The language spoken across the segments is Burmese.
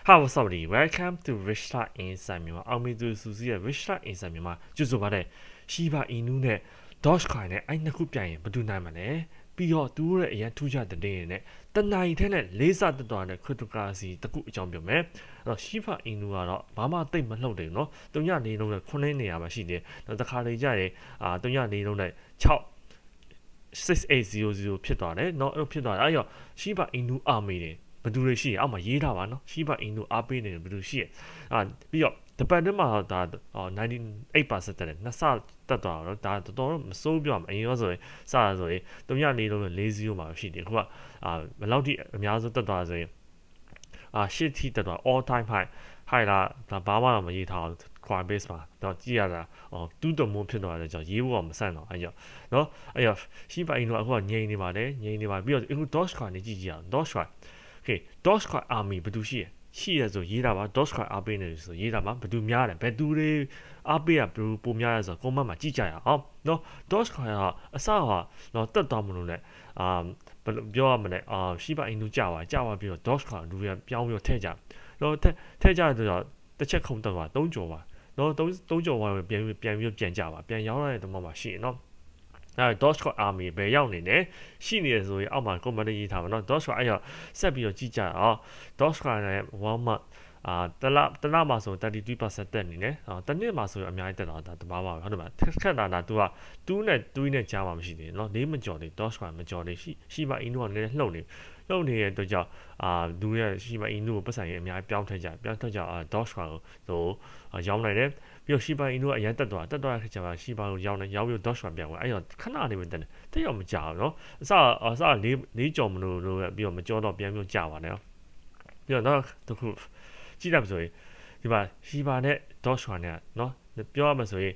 How was somebody? Welcome to Richard Inside Myanmar. အောင်မေသူစုစည်းရဲ့ Richard Inside Myanmar ကျူဆိုပါတဲ့ Shiba Inu နဲ့ Dogecoin နဲ့အဲ့နှစ်ခုပြိုင်ရင်ဘယ်သူနိုင်မှာလဲပြီးတော့သူတို့ရဲ့အရင်ထူးခြားတဲ့နေနဲ့တနိုင်ထဲနဲ့လေးစားတက်သွားတဲ့ cryptocurrency တခုအကြောင်းပြောမယ်အဲ့တော့ Shiba Inu ကတော့ဘာမှတိတ်မလှုပ်တယ်နော်တုံညနေလုံးနဲ့9နေရာမှာရှိတယ်တော့တစ်ခါလေကြာရင်တုံညနေလုံးနဲ့6 6800ဖြစ်သွားတယ်เนาะအဲ့ဖြစ်သွားတယ်အဲ့ရော Shiba Inu အားမေးတယ်ဘယ်သူတွေရှိရအောက်မှာရေးထားပါနော် Shiba Inu အားပေးနေတယ်ဘယ်သူရှိရပြီးတော့တပတ်တည်းမှာဒါ98%တက်တယ်နှစ်ဆတက်သွားတော့ဒါတော်တော်မစိုးပြောမှာအရင်ရောဆိုရင်စတာဆိုရင်304လုံးနဲ့40မှာရှိတယ်ခုကဘယ်လောက်ထိအများဆုံးတက်သွားဆိုရင်8ထိတက်သွား all time high လာဒါဘာမှမရေးထားဘူး Coinbase မှာတော့ကြည့်ရတာတူးတမုံဖြစ်သွားတယ်ကြောင့်ရေးဖို့မဆန့်တော့အဲ့ကြောင့်နော်အဲ့ရ Shiba Inu အခုကငြိမ်နေပါတယ်ငြိမ်နေပါပြီးတော့အခု Dogecoin နေကြည့်ကြအောင် Dogecoin okay Dogecoin army ဘယ်သူရှိရဆိုရေးတာပါ Dogecoin အားပေးနေဆိုရေးတာပါဘယ်သူများတယ်ဘယ်သူတွေအားပေးရဘယ်သူပုံများရဆို comment မှာကြည့်ကြရအောင်နော် Dogecoin ကအစကတော့တက်သွားမလို့နဲ့ပြောရမလဲShiba Inu ကြာသွားပြီးတော့ Dogecoin လူရပြောင်းပြီးတော့ထည့်ကြတော့ထည့်ကြတော့တစ်ချက်ခုံတက်သွား3ကြော်ပါနော်3ကြော်ပါပြန်ကြပါပြန်ရောက်ရတဲ့တမောမှာရှိနော်အဲ့ Dogecoin army ဘယ်ရောက်နေလဲရှိနေတယ်ဆိုရင်အောက်မှာ comment ရေးထားပါနော် Dogecoin အဲ့တော့ဆက်ပြီးတော့ကြည့်ကြအောင် Dogecoin နဲ့ 1 month တလမှာဆို33%တက်နေတယ်တနှစ်မှာဆိုရင်အများကြီးတက်တော့ဒါတဘာမှဟုတ်တယ်မလားခက်တာ तू က2နဲ့ကြားမှာမရှိသေးဘူးเนาะ4မကြော်သေး Dogecoin မကြော်သေးShiba Inu ကလည်းလှုပ်နေတဲ့အတွက်ကြောင့်လူရဲ့Shiba Inu ကိုပတ်ဆိုင်ရင်အများကြီးပြောင်းထွက်ကြDogecoin ကိုဆိုရောင်းနိုင်တယ်ပြီးတော့Shiba Inu ကအရင်တက်သွားတဲ့ခါကျမှShiba ကိုရောင်းပြီး Dogecoin ပြန်ဝင်အဲ့တော့ခဏနေပဲတက်တယ်တက်ရောက်မကြောက်เนาะအစ4ကြော်မလို့ပြီးတော့မကြောတော့ပြန်ကြာပါတယ်ပြီးတော့နောက်တစ်ခုကြည့်ရမှာဆိုရင်ဒီမှာShibaနဲ့ Dogecoin နဲ့เนาะပြောရမှာဆိုရင်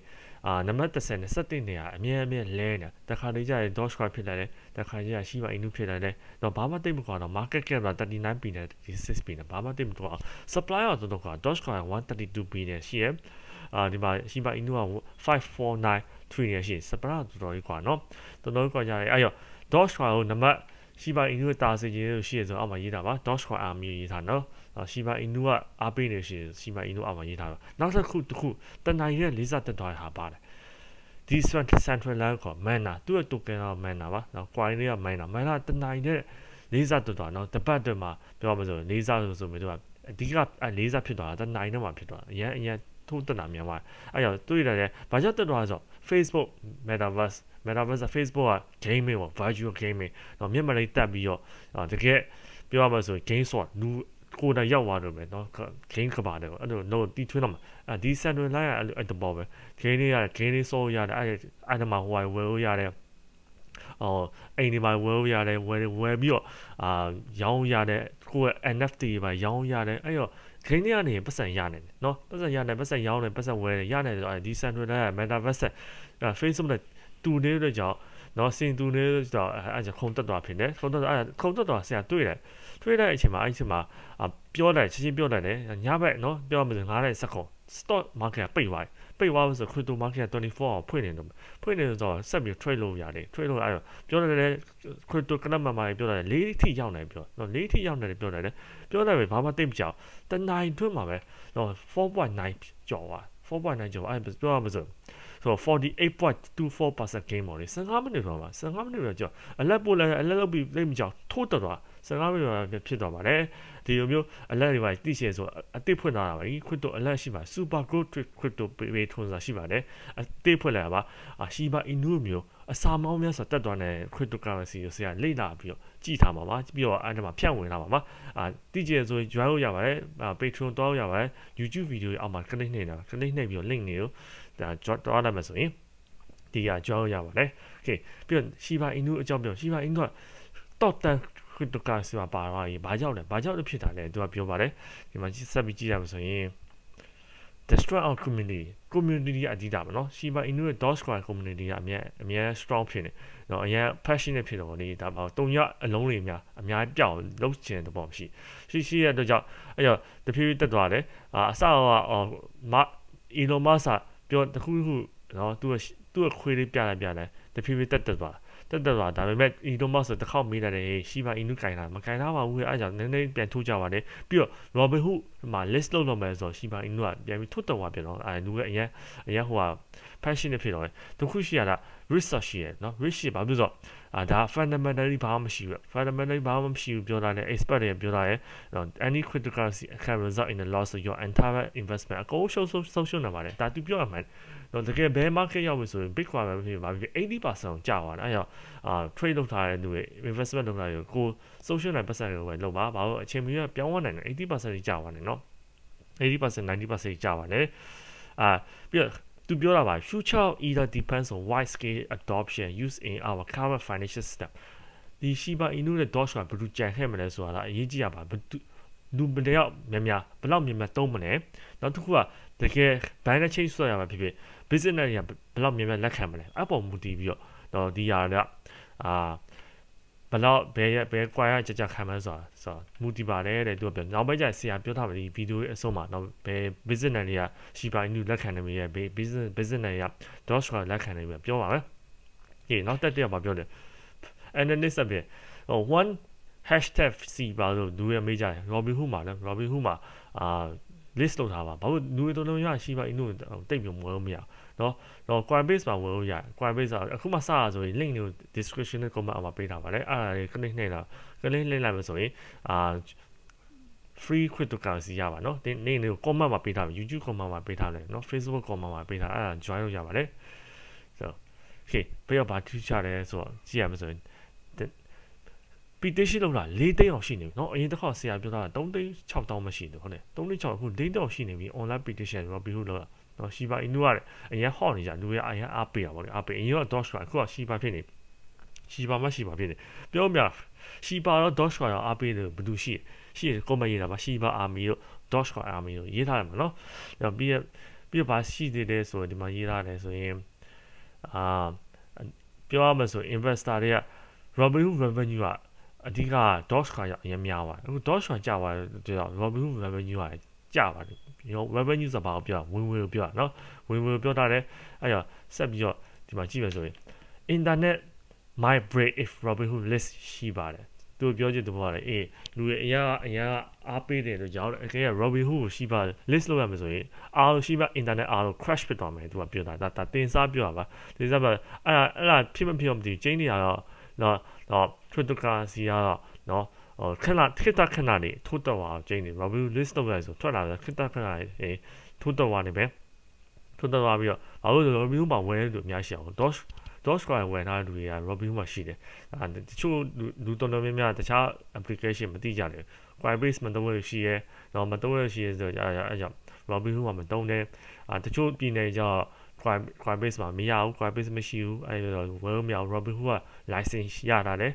နံပါတ်30နဲ့17နေရအမြဲလဲနေတာတခါတည်းကျရင် Dogecoin ဖြစ်လာတယ်တခါကျရင် Shiba Inu ဖြစ်လာတယ်တော့ဘာမှတိတ်မကွာတော့ market cap က39 billion 6 billion ဘာမှတိတ်မကွာ supply တော့ကွာ Dogecoin 132 billion ရှိရဒီမှာShiba Inu က5493နေရှိ supply တော်တော်ကြီးကွာเนาะတော်တော်ကွာကြတယ်အဲ့ရော Dogecoin ကိုနံပါတ်Shiba Inu တာစီရေးလို့ရှိရဆိုအောက်မှာရေးတာပါ Dogecoin army ရေးထားနော်Shiba Inu ကအားပေးနေရှိ Shiba Inu အောက်မှာရေးထားတော့နောက်တစ်ခုတနိုင်ရဲ့လေးစားတက်သွားတာပါတယ်ဒီ central line က mana သူ့ရဲ့ token က mana ပါနော် coin တွေက mana တနိုင်ရဲ့လေးစားတက်သွားနော်တပတ်တည်းမှာပြောမှဆိုလေးစားဆိုပြီးတော့အဓိကလေးစားဖြစ်သွားတာတနိုင်နဲ့မှဖြစ်သွားအရင်ထိုးတက်တာများပါတယ်အဲ့တော့တွေ့ရတယ်ဘာကြောင့်တက်သွားလဲဆို Facebook metaverse Facebook က gaming ပေါ့ virtual gaming တော့မျက်မှန်လေးတက်ပြီးတော့တကယ်ပြောရမှာဆို game ဆိုလူကိုယ်တိုင်ရောက်သွားတော့မယ်နော် game ကပါတယ်အဲ့လိုတော့တီးထွင်းတော့မှာဒီ central line ကအဲ့တဘောပဲ game လေးရတယ် game လေးစိုးရတယ်အဲ့ဒါမှဟိုဝယ်လို့ရတယ်အိမ်ဒီမှာဝယ်လို့ရတယ်ဝယ်ပြီးတော့ရောင်းရတယ်ကိုယ့် NFT ပါရောင်းရတယ်အဲ့တော့ဂိမ်းတွေကနေပတ်စံရနေတယ်နော်ပတ်စံရနေပတ်စံရောင်းနေပတ်စံဝယ်နေရနေဆိုဒီ central line က metaverse Facebook နဲ့တူနေတဲ့ကြောင့်နော်စင်တူနေတဲ့ကြောင့်အဲ့ဒါခုံတက်သွားဖြစ်တယ်ခုံတက်သွားဆရာတွေ့တဲ့အချိန်မှာအဲ့ဒီမှာပြောတယ်ချင်းပြောတယ်ညဘက်နော်ပြောမှဆို9စက္ကွန် stock market ပိတ်သွားဆို crypto market 24 hour ဖွင့်နေတော့ဆက်ပြီး trade လုပ်ရတယ် trade လုပ်အဲ့တော့ပြောတယ် crypto ကနမမာပြောတယ်4ထိရောက်နေပြောနော်4ထိရောက်နေပြောတယ်ပဲဘာမှတိတ်မကြောက်တနိုင်ထွန်းမှာပဲနော် 4.9 ကျော်ပါ4.9ကျော်အဲ့ပြောမှဆို48.24% gain ပေါ့လေ15မိနစ်တော့ပါ15မိနစ်တော့ကြောက်အလက်ပို့လိုက်အလက်လုပ်ပြီးလိမ့်မကြောက်ထိုးတက်သွား15မိနစ်တော့ဖြစ်သွားပါတယ်ဒီလိုမျိုးအလက်တွေပါတိရှယ်ဆိုအတိဖွင့်လာတာပါcryptoအလက်ရှိပါ super growth crypto ပေးထွန်းစာရှိပါတယ်အတိဖွင့်လာပါShiba Inu မျိုးအစာမောင်းများဆိုတက်သွားတဲ့ cryptocurrency ကိုဆရာလေ့လာပြီးတော့ကြည့်ထားမှာပါပြီးတော့အဲ့ဒါမှာဖြန့်ဝင်လာပါမှာတိကျဆို join လို့ရပါတယ်Patreon တောင်းရပါတယ် YouTube video အောက်မှာ click နှိပ်ပြီးတော့ link တွေကိုဒါတော့ရမယ်ဆိုရင်ဒီကကြောက်ရပါတယ်โอเคပြီးတော့Shiba Inu အကြောင်းပြောShiba Inu က top 10 cryptocurrency မှာပါသွားပြီဘာကြောင့်လဲဖြစ်တာလဲသူကပြောပါတယ်ဒီမှာဆက်ပြီးကြည့်ရမှာဆိုရင် destroy our community အဓိကပါနော်Shiba Inu ရဲ့ Dogecoin community ကအများ strong ဖြစ်နေနော်အများ passionate ဖြစ်တော့လေဒါပါတုံရအလုံးတွေများအများပြောင်းလုံးချင်တဲ့ပုံရှိရတဲ့ကြောင့်အဲ့တော့တဖြည်းဖြည်းတက်သွားတယ်အစကElon Musk ပြောတခုနော်သူ့ခွေးလေးပြလိုက်တဖြည်းဖြည်းတက်သွား တက်လာဒါပေမဲ့ Elon Musk တစ်ခေါက်မေးတယ် Shiba Inu ကင်တာမကင်တာပါဘူးအဲ့ကြောင့်နည်းနည်းပြန်ထုတ်ကြပါတယ်ပြီးတော့ Robinhood မှာ list လုပ်လို့မယ်ဆိုတော့ Shiba Inu ကပြန်ပြီးထုတ်တော့ပြန်တော့လူကအရင်ဟိုဟာ passion နဲ့ဖြစ်တော့တယ်တခုရှိရတာ risk ရှိရနော် risk ရှိဘာဖြစ်လို့ဒါ fundamentally ဘာမှမရှိဘူး fundamentally ဘာမှမရှိဘူးပြောတာလေ expert တွေပြောတာလေ any cryptocurrency can result in the loss of your entire investment အကုန်ရှုံးနေပါတယ်ဒါသူပြောရမှာတော့တကယ် bear market ရောက်ပြီဆိုရင် Bitcoin ပဲဖြစ်ပါပြီ 80% ကျသွားတယ်အဲ့တော့trade လုပ်ထားတဲ့လူတွေ investment လုပ်ထားတဲ့ကို social နိုင်ပတ်စံတွေပဲလုပ်ပါဘာလို့အချိန်မီပြောင်းသွားနိုင်တယ်80% ကျသွားတယ်နော်80% 90% ကျပါတယ်ပြီးတော့သူပြောတာပါ future either depends on wide scale adoption used in our current financial system ဒီ Shiba Inu နဲ့ Doge ကဘယ်လိုကြံခဲ့မလဲဆိုတာအရေးကြီးရပါလူဘယ်တော့များဘယ်လောက်များသုံးမလဲနောက်တစ်ခုကတကယ် bank chain ဆွဲရမှာဖြစ်ဖြစ် business တွေကဘယ်လောက်များလက်ခံမလဲအပေါ်မူတည်ပြီးတော့ဒီဟာကဘယ်လောက်ဘယ်ကွာရကြခံမလဲဆိုတာမူတည်ပါတယ်တဲ့သူကပြောနောက်ပိုင်းကျဆရာပြောထားပါဒီဗီဒီယိုအဆုံးမှာနောက်ဘယ် business တွေက Shiba Inu လက်ခံနေပြီရဲ့ business တွေက Doge ကလက်ခံနေပြီပြောပါမယ်ဒီနောက်တက်တဲ့မှာပြောတယ် analyst အပြင် one hashtag C ပါလို့လူရမေးကြတယ် Robinhood မှာလည်း Robinhood မှာlist လုပ်ထားပါဘာလို့လူတွေတော်တော်များ Shiba Inu တိတ်ပြီးမဝင်လို့မရတော့ Coinbase မှာဝင်လို့ရတယ် Coinbase အခုမှစရဆိုရင် link ကို description နဲ့ comment အောက်မှာပေးထားပါတယ်အဲ့ဒါလေး click နှိပ်လိုက်မယ်ဆိုရင်free cryptocurrency ရပါเนาะဒီနေ့ကို comment မှာပေးထားမယ် YouTube comment မှာပေးထားတယ်เนาะ Facebook comment မှာပေးထားအဲ့ဒါ join လုပ်ရပါတယ် so okay ပြီးတော့ဗာထူးခြားတယ်ဆိုတော့ကြည့်ရမယ်ဆိုရင်petition လောက်လာ4သိန်းအောင်ရှိနေပြီเนาะအရင်တစ်ခါဆရာပြောတာ3သိန်း6တောင်းမရှိဘူးဟုတ်တယ်3သိန်း6အခု4သိန်းအောင်ရှိနေပြီ online petition Robinhood လောက်เนาะ Shiba Inu ကအရင်ဟော့နေကြလူတွေအရင်အားပေးတာပေါ့လေအားပေးအရင်က Doge ကအခုက Shiba ဖြစ်နေ Shiba မှ Shiba ဖြစ်နေပြောမြ Shiba တော့ Doge ကအားပေးတယ်ဘယ်သူရှိကွန်မန့်ရေးတာပါ Shiba Army တို့ Doge က Army တို့ရေးထားတယ်မနော်ပြီးတော့ဗာရှိသေးတယ်ဆိုရင်ဒီမှာရေးထားတယ်ဆိုရင်ပြောရမယ်ဆို investor တွေက Robinhood revenue ကအဓိက Doge ကရအရင်များပါတယ်အခု Doge ကကျသွားတယ်တော့ Robinhood revenue ကကျပါတယ် revenue ဆိုတာဘာကိုပြောဝင်ကိုပြောတာเนาะဝင်ကိုပြောတာလေအဲ့တော့ဆက်ပြီးတော့ဒီမှာကြည့်မယ်ဆိုရင် internet might break if Robinhood list ရှိပါတယ်သူပြောချင်တယ်ပေါ့လေအေးလူတွေအရာအားပေးတယ်လို့ကြောက်တယ်အကယ်က Robinhood ကိုရှိပါ list လုပ်ရမယ်ဆိုရင်အားရှိပါ internet အားလို့ crash ဖြစ်သွားမယ်သူကပြောတာဒါတင်စားပြောတာပါတင်စားပါအဲ့ဒါဖြစ်မဖြစ်မသိကျင်းနေရတော့တော့ cryptocurrency ကတော့နော်ခဏနေထိုးတော့အောင်ကျင်းနေ Robinhood list လုပ်လိုက်ဆိုထွက်လာတယ်ခဏနေထိုးတော့သွားနေပဲထိုးတော့သွားပြီးတော့ဘာလို့ Robinhood မှာဝယ်လို့အများရှိအောင် Doge ကဝယ်ထားတဲ့လူတွေက Robinhood မှာရှိတယ်တချို့လူတော်တော်များများတခြား application မသိကြတယ် Coinbase မသုံးလို့ရှိရဲတော့မသုံးလို့ရှိရဲဆိုတော့အဲ့ကြောင့် Robinhood မှာမသုံးတယ်တချို့ပြည်နယ်ကျတော့ Coinbase မှာမရဘူး Coinbase မရှိဘူးအဲ့တော့ဝယ်လို့မရဘူး Robinhood က license ရတာလေ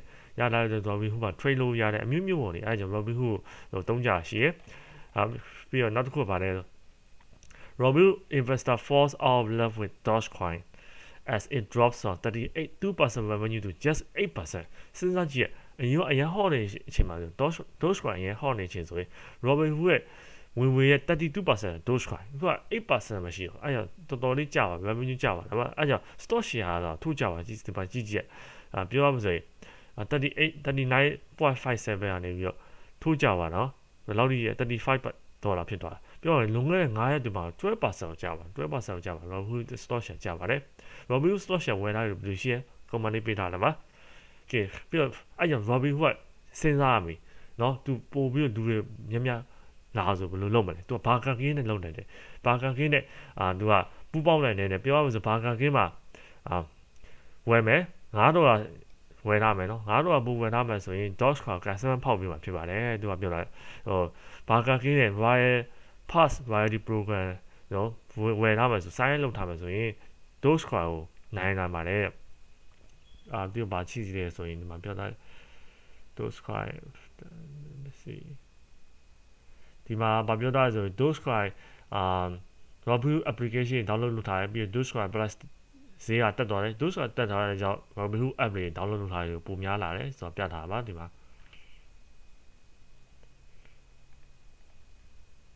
Robinhood မှာ trade လုပ်ရတယ်အမျိုးမျိုးပေါ့လေအဲ့ကြောင့် Robinhood ကိုသုံးကြရှိရဲပြီးတော့နောက်တစ်ခုပါတယ် Robinhood investor falls out of love with Dogecoin as it drops from 2% revenue to just 8%စဉ်းစားကြည့်အရင်ဟော့နေအချိန်မှာ Dogecoin အရင်ဟော့နေချိန်ဆိုရင် Robinhood ရဲ့ဝင်ရဲ့ 32% Dogecoin သူက 8% မရှိတော့အဲ့တော့တော်တော်လေးကျပါ revenue ကျပါဒါပေမဲ့အဲ့ကြောင့် stock share ကတော့ထိုးကြပါကြည့်ပြောရမလို့ဆိုရင်39.57 ကနေပြီးတော့ထိုးကြပါနော်ဘယ်လောက်ကြီး$35ဖြစ်သွားတာပြောရင်လွန်ခဲ့တဲ့9ရက်ဒီမှာ 12% ကျပါ12% ကျပါ Robinhood stock share ကျပါတယ် Robinhood stock share ဝယ်ထားတယ်ဘယ်လိုရှိရဲ company ပေးထားတယ်ပါကဲပြီးတော့အဲ့ကြောင့် Robinhood စဉ်းစားရမယ်နော်သူပို့ပြီးတော့လူတွေများလာဆိုဘယ်လိုလုပ်မလဲသူကဘာကာကင်းနဲ့လုပ်နေတယ်ဘာကာကင်းနဲ့သူကပူပေါင်းနိုင်တယ်ပြောရမလို့ဘာကာကင်းမှာဝယ်မယ်$9ဝယ်ထားမယ်နော်$9ပူဝယ်ထားမယ်ဆိုရင် Doge က customer ဖောက်ပြီးမှဖြစ်ပါတယ်သူကပြောတာဘာကာကင်းနဲ့ Royal Pass Royalty Program နော်ဝယ်ထားမယ်ဆို sign လုပ်ထားမယ်ဆိုရင် Doge ကိုနိုင်လာပါတယ်ဒီဘာချီးတယ်ဆိုရင်ဒီမှာပြောတာ Doge ဒီမှာဘာပြောတာဆို Dogecoin Robinhood application download လုပ်ထားတယ်ပြီးတော့ Dogecoin plus ဈေးကတက်သွားတယ် Dogecoin တက်သွားတဲ့ကြောင့် Robinhood app တွေ download လုပ်ထားတယ်ပုံများလာတယ်ဆိုတော့ပြထားပါဒီမှာ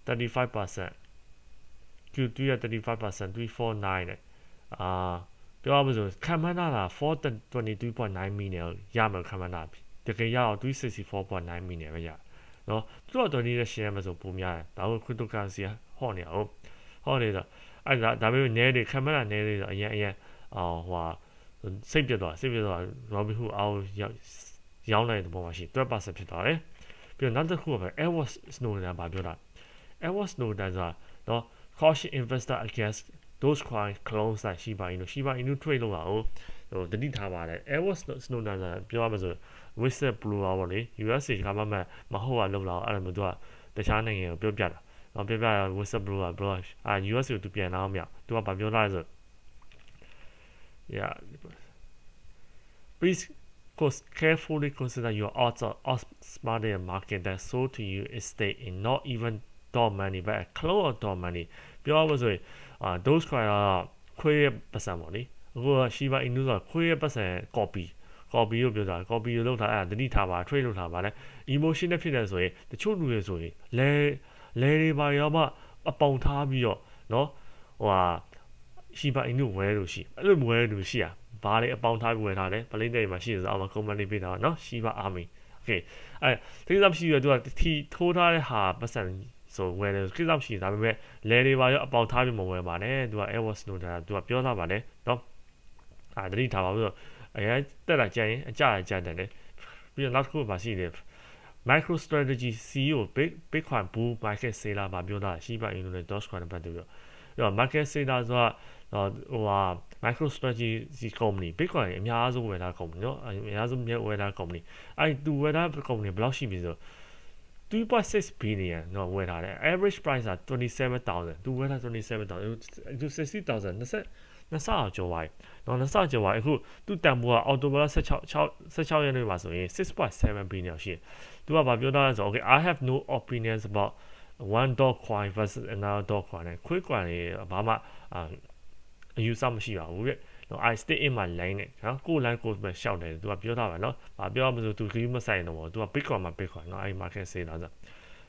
35% Q3 က 35% 349နဲ့ ပြောရမလို့ခံမှန်းတာ422.9 million ရမယ်ခံမှန်းတာတကယ်ရအောင်364.9 million ပဲရနော်သူတို့တော်နေတဲ့ share မှာဆိုပုံများတယ်ဒါပေမဲ့ cryptocurrency ဟော့နေအောင်ဟော့နေတော့အဲ့ဒါပေမဲ့နဲတွေခံမှန်းတာနဲတွေဆိုအရင်ဟိုစိတ်ပြတ်သွား Robinhood အောက်ရောင်းလိုက်တဲ့ပုံမှာရှိ12%ဖြစ်သွားတယ်ပြီးတော့နောက်တစ်ခုကပဲ Edward Snowden ပါပြောတာ Edward Snowden ဆိုတာနော် caution investor against Dogecoin clones like Shiba Inu trade လုပ်တာဟိုတတိထားပါတယ် Edward Snowden ဆိုတာပြောရမှာဆို whistleblower ပေါ့လေ USA ကမှမဟုတ်ပါလို့လောက်အဲ့လိုမျိုးသူကတခြားနိုင်ငံကိုပြောပြတာနော်ပြောပြ whistleblower USA ကိုသူပြန်လာအောင်မြောက်သူကဘာပြောလာလဲဆို yeah please carefully consider your odds of smarter market that sold to you is stay in not even dog money but a clone of dog money ပြောရလို့ဆိုရင်Dogecoin ကခွေးရဲ့ပတ်စံပေါ့လေအခုက Shiba Inu ဆိုခွေးရဲ့ပတ်စံ copy လို့ပြောတာ copy လို့လုပ်တာအဲ့ဒါတတိထားပါ trade လုပ်တာပါလေ emotion နဲ့ဖြစ်နေဆိုရင်တချို့လူတွေဆိုရင်လဲတွေပါရောမှအပေါင်ထားပြီးတော့နော်ဟိုဟာ Shiba Inu ဝဲလို့ရှိအဲ့လိုဝဲလို့ရှိဘာလဲအပေါင်ထားပြီးဝယ်ထားတယ်ပလိမ့်တွေမှာရှိတယ်ဆိုအောင် company ပေးတာနော် Shiba Army okay အဲ့ဒီကိစ္စရှိရသူကတီထိုးထားတဲ့ဟာပတ်စံဆိုဝယ်တယ်ကိစ္စရှိဒါပေမဲ့လဲတွေပါရောအပေါင်ထားပြီးမဝယ်ပါနဲ့သူက Edward Snowden သူကပြောထားပါတယ်နော်တတိထားပါဘူးအရင်တက်လာကြရင်အကြတယ်လေပြီးတော့နောက်တစ်ခုပါရှိတယ် MicroStrategy CEO Bitcoin bull market seller ပါပြောတာ Shiba Inu နဲ့ Dogecoin နဲ့ပတ်သက်ပြီးတော့ market seller ဆိုတာဟိုဟာ MicroStrategy company Bitcoin အများဆုံးဝယ်တာ company နော်အများဆုံးမြဲဝယ်တာ company အဲ့သူဝယ်တာ company ဘယ်လောက်ရှိပြီဆို2.6 billion နော်ဝယ်ထားတယ် average price က27,000သူဝယ်တာ27,000သူ60,000နှစ်ဆကျော်ပါနော်နှစ်ဆကျော်ပါအခုသူတန်ဖိုးကအော်တိုဘာလ16ရက်နေ့မှာဆိုရင် 6.7 billion ရှိတယ်သူကဘာပြောတာလဲဆို okay I have no opinions about one dog coin versus another dog coin နဲ့ခွေး coin တွေဘာမှအယူဆမရှိပါဘူးတဲ့နော် I stay in my lane နဲ့နော်ကို line ကိုပဲရှောက်တယ်သူကပြောတာပါနော်ဘာပြောမှမဆိုသူခရီးမဆိုင်တော့ဘူးသူက Bitcoin မှာ Bitcoin နော်အဲ့ market စေးတာဆို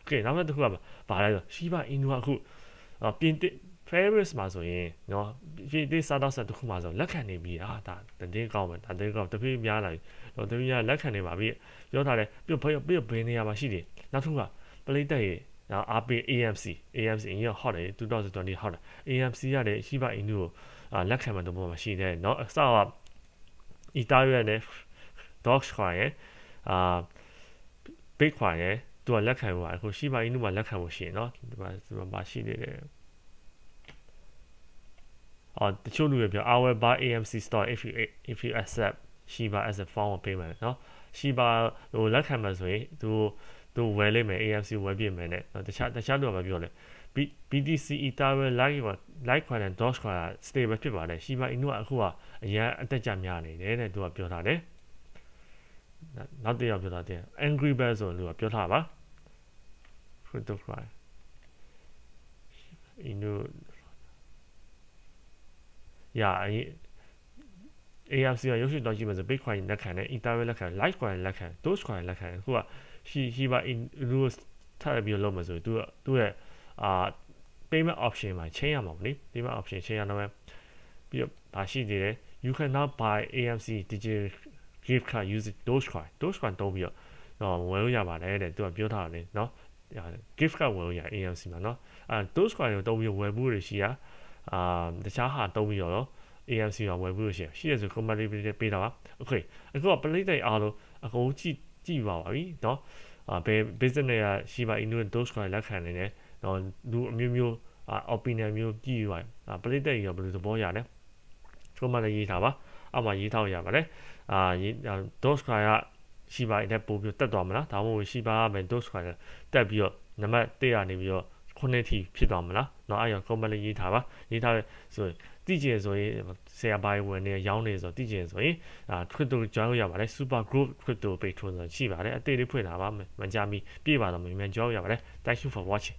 okay နောက်တစ်ခုကဘာလဲဆို Shiba Inu ကအခုပြင်သစ် Paris မှာဆိုရင်နော်ဒီစားတော့ဆက်တစ်ခုမှာဆိုလက်ခံနေပြီဒါတင်းကောင်းပဲတင်းကောင်းတပြည့်များလာပြီတော့တပြည့်များလက်ခံနေပါပြီပြောထားတယ်ပြီးဘယ်နေရာမှာရှိတယ်နောက်တစ်ခုကပလိတ်တက်ရေနော် RP AMC အရင်ဟော့တယ်2020ဟော့တယ် AMC ရတယ် Shiba Inu ကိုလက်ခံမှတော့မှာရှိတယ်เนาะအစက Ethereum နဲ့ Dogecoin ရဲ့Bitcoin ရဲ့သူကလက်ခံမှာအခု Shiba Inu မှာလက်ခံဖို့ရှိတယ်เนาะဒီမှာရှိနေတယ်တချို့လူတွေပြော I will buy AMC stock if you accept Shiba as a form of payment เนาะ Shiba ဟိုလက်ခံမှာဆိုရင်သူဝယ်လိမ့်မယ် AMC ဝယ်ပြမယ်နဲ့တခြားလူကမပြောလဲBTC Ethereum Litecoin နဲ့ Dogecoin က stable ဖြစ်ပါတယ် Shiba Inu ကအခုကအရင်အတက်ကြများနေတယ်တဲ့သူကပြောထားတယ်နောက်တစ်ယောက်ပြောထားတယ် Angry Bird ဆိုလူကပြောထားပါ Cryptocurrency Inu AMC ကရုပ်ရှင်တော့ကြည့်မယ်ဆို Bitcoin လက်ခံတယ် Ethereum လက်ခံ Litecoin လက်ခံ Dogecoin လက်ခံအခုက Shiba Inu ထပ်ပြီးလုပ်မယ်ဆိုသူရဲ့payment option မှာချိန်ရမှာပေါ့လေ payment option ချိန်ရတော့ပြီးတော့ဘာရှိသေးလဲ you can now buy AMC digital gift card using Dogecoin တုံးပြီးတော့ဝယ်လို့ရပါတယ်တဲ့သူကပြောထားတယ်နော် gift card ဝယ်လို့ရ AMC မှာနော်Dogecoin ကိုတုံးပြီးဝယ်ဖို့ရရှိတခြားဟာတုံးပြီးတော့AMC မှာဝယ်ဖို့ရှိတယ်ဆို company ပေးတာပါ okay အခုက play တဲ့အားလုံးအကုန်ကြည့်ပါပြီနော်ဘယ် business တွေက Shiba Inu နဲ့ Dogecoin လက်ခံနေတယ်နော်လူအမျိုး opinion မျိုးကြည့်ပါပလိတ်တဲ့ကြီးကဘယ်လိုသဘောရလဲကျွန်မလည်းရေးထားပါအောက်မှာရေးထားရပါတယ်Dogecoin က Shiba နဲ့ပို့ပြီးတက်သွားမလားဒါမှမဟုတ် Shiba ကပဲ Dogecoin တက်ပြီးတော့နံပါတ်1ကနေပြီးတော့9ထိဖြစ်သွားမလားเนาะအဲ့ရော comment ရေးထားပါရေးထားဆိုရင်တိကျဆိုရင်ဆရာပိုင်းဝင်နေရောင်းနေဆိုတိကျဆိုရင် crypto ကြောင်းရပါတယ် super group crypto patron ဆိုရှိပါတယ်အသေးလေးဖွင့်တာပါမကြမီပြည့်ပါတော့မြန်ကြောင်းရပါတယ် thank you for watching